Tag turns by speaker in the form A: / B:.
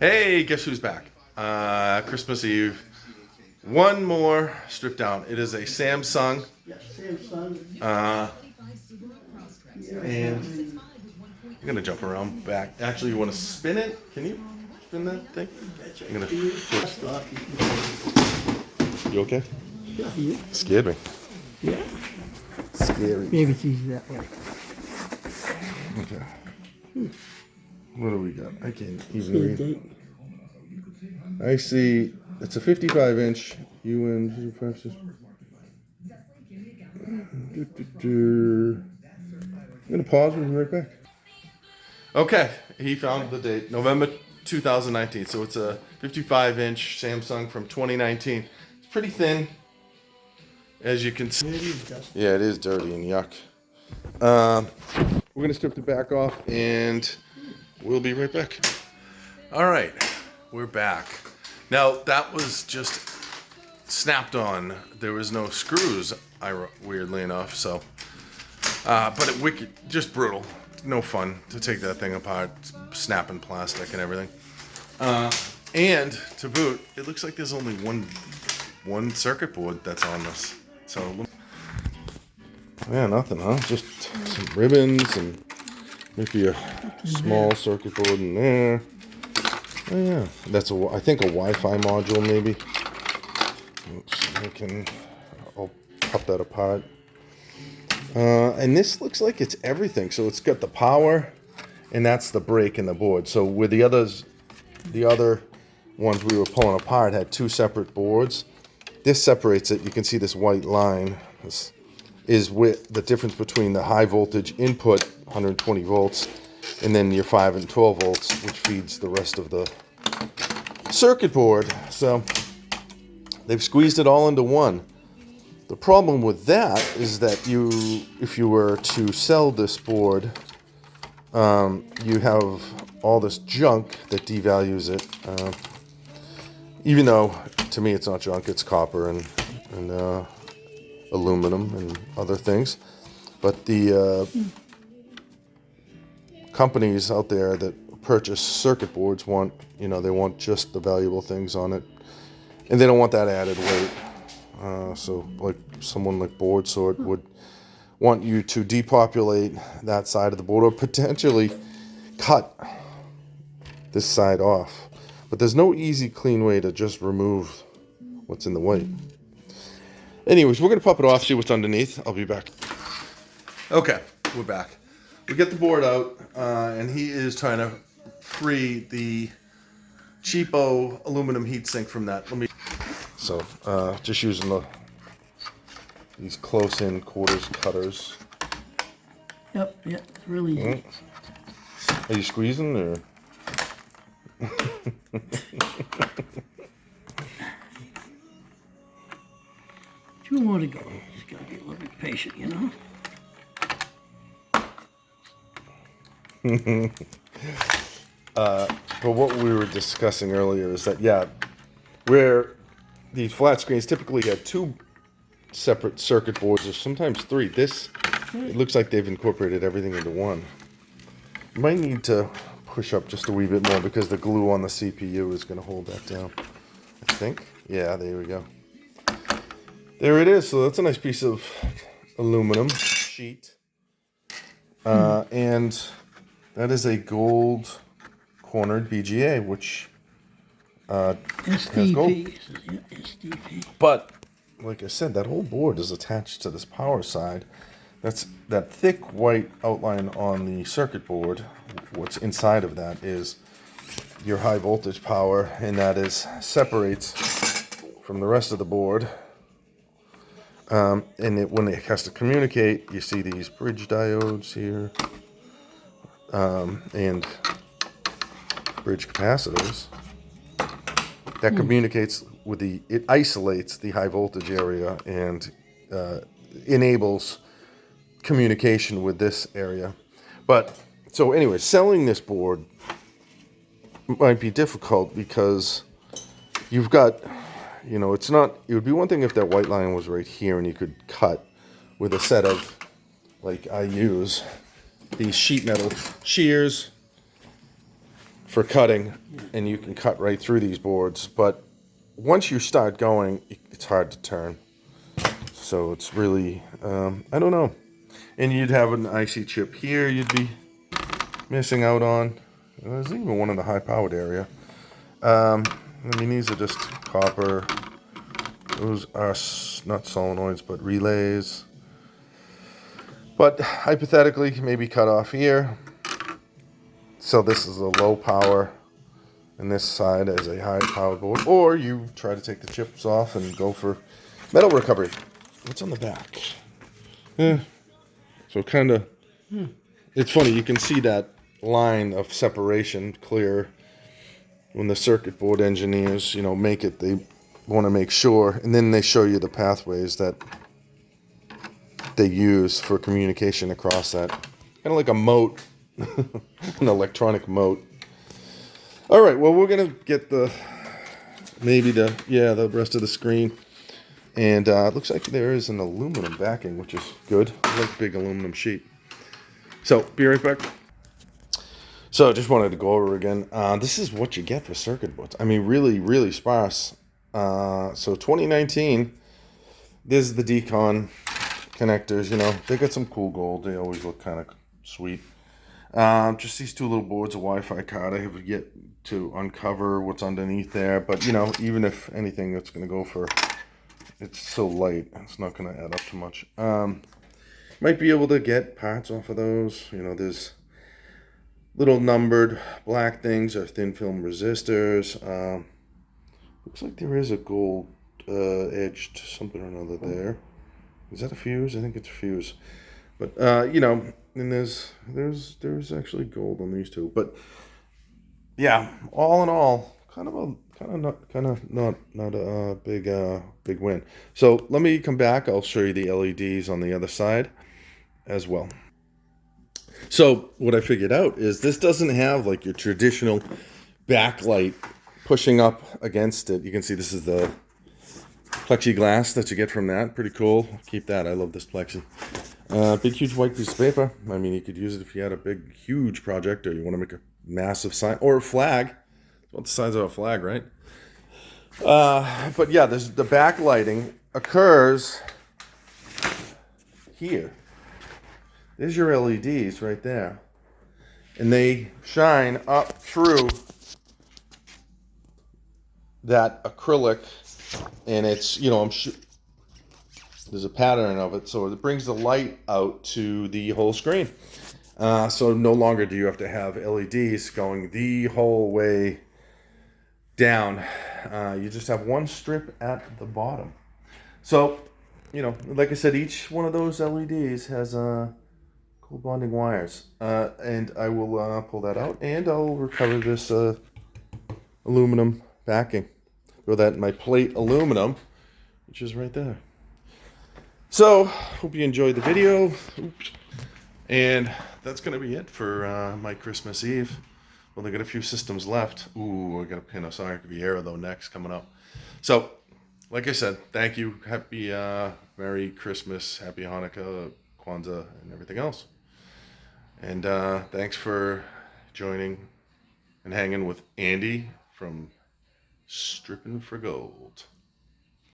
A: Hey, guess who's back? Christmas Eve. One more strip down. It is a Samsung.
B: Yeah, Samsung.
A: And I'm gonna jump around back. Actually, you want to spin it? Can you spin that thing? I'm gonna. You okay?
B: Yeah, you.
A: Scared me.
B: Yeah.
A: Scary.
B: Maybe it's easy that way.
A: Okay. What do we got? I can't even
B: See the
A: read.
B: date.
A: I see it's a 55-inch UN55. I'm gonna pause. We'll be right back. Okay, he found the date, November 2019. So it's a 55-inch Samsung from 2019. It's pretty thin, as you can see. Yeah, it is dirty and yuck. We're gonna strip the back off, and we'll be right back. All right, we're back. Now that was just snapped on. There was no screws, weirdly enough. So, but it wicked, just brutal. No fun to take that thing apart, snapping plastic and everything. And to boot, it looks like there's only one circuit board that's on this. So, yeah, nothing, huh? Just some ribbons and maybe a small circuit board in there. Oh yeah, that's I think a Wi-Fi module maybe. Oops, I'll pop that apart. And this looks like it's everything. So it's got the power, and that's the brake and the board. So with the other ones we were pulling apart had two separate boards. This separates it. You can see this white line. This is with the difference between the high voltage input, 120 volts, and then your 5 and 12 volts, which feeds the rest of the circuit board. So they've squeezed it all into one. The problem with that is that if you were to sell this board, you have all this junk that devalues it. Even though to me it's not junk, it's copper and aluminum and other things. But the companies out there that purchase circuit boards they want just the valuable things on it, and they don't want that added weight. So like someone like Board Sort would want you to depopulate that side of the board or potentially cut this side off. But there's no easy, clean way to just remove what's in the way. Anyways, we're going to pop it off, see what's underneath. I'll be back. Okay, we're back. We get the board out, and he is trying to free the cheapo aluminum heatsink from that. So, just using these close-in quarters cutters.
B: Yep, it's really easy.
A: Are you squeezing, or?
B: 2 more to go. Just gotta be a little bit patient, you know?
A: But what we were discussing earlier is that, where these flat screens typically have 2 separate circuit boards, or sometimes 3. It looks like they've incorporated everything into one. You might need to push up just a wee bit more because the glue on the CPU is going to hold that down, I think. Yeah, there we go. There it is. So that's a nice piece of aluminum sheet. And that is a gold cornered BGA, which has gold.
B: SDP.
A: But like I said, that whole board is attached to this power side. That's that thick white outline on the circuit board. What's inside of that is your high voltage power, and that separates from the rest of the board. And when it has to communicate, you see these bridge diodes here, and bridge capacitors. That communicates with it isolates the high voltage area and enables communication with this area. But so anyway, selling this board might be difficult because you've got, it's not, it would be one thing if that white line was right here and you could cut with a set of, like I use, these sheet metal shears for cutting, and you can cut right through these boards. But once you start going, it's hard to turn. So it's really, I don't know. And you'd have an IC chip here you'd be missing out on. There's even one in the high-powered area. I mean, these are just copper. Those are not solenoids, but relays. But hypothetically, maybe cut off here. So this is a low power, and this side is a high power board. Or you try to take the chips off and go for metal recovery. What's on the back? So kind of, it's funny. You can see that line of separation clear when the circuit board engineers, make it. They want to make sure, and then they show you the pathways that they use for communication across that. Kind of like a moat, an electronic moat. All right, well, we're gonna get the rest of the screen, and it looks like there is an aluminum backing, which is good. I like big aluminum sheet. So be right back. So just wanted to go over again. This is what you get for circuit boards. I mean, really, really sparse. So 2019. This is the decon connectors. They got some cool gold. They always look kind of sweet. Just these two little boards, a Wi-Fi card. I have yet to uncover what's underneath there. But, even if anything, that's going to go for... It's so light, it's not going to add up too much. Might be able to get parts off of those. There's little numbered black things or thin film resistors. Looks like there is a gold edged something or another there. Is that a fuse? I think it's a fuse. But and there's actually gold on these two. But yeah, all in all, kind of not a big win. So let me come back. I'll show you the LEDs on the other side as well. So what I figured out is this doesn't have like your traditional backlight pushing up against it. You can see this is the plexiglass that you get from that. Pretty cool. Keep that. I love this plexi. Big, huge white piece of paper. I mean, you could use it if you had a big, huge project or you want to make a massive sign or a flag. It's about the size of a flag, right? But yeah, the backlighting occurs here. There's your LEDs right there. And they shine up through that acrylic, and it's, there's a pattern of it, so it brings the light out to the whole screen. So no longer do you have to have LEDs going the whole way down. You just have one strip at the bottom. So, like I said, each one of those LEDs has cool bonding wires. And I will pull that out, and I'll recover this aluminum backing. Throw that in my plate aluminum, which is right there. So, hope you enjoyed the video. Oops. And that's going to be it for my Christmas Eve. Well, they got a few systems left. Ooh, I got a pin of Sonic Vieira, though, next coming up. So, like I said, thank you. Happy Merry Christmas, Happy Hanukkah, Kwanzaa, and everything else. And thanks for joining and hanging with Andy from Stripping for Gold.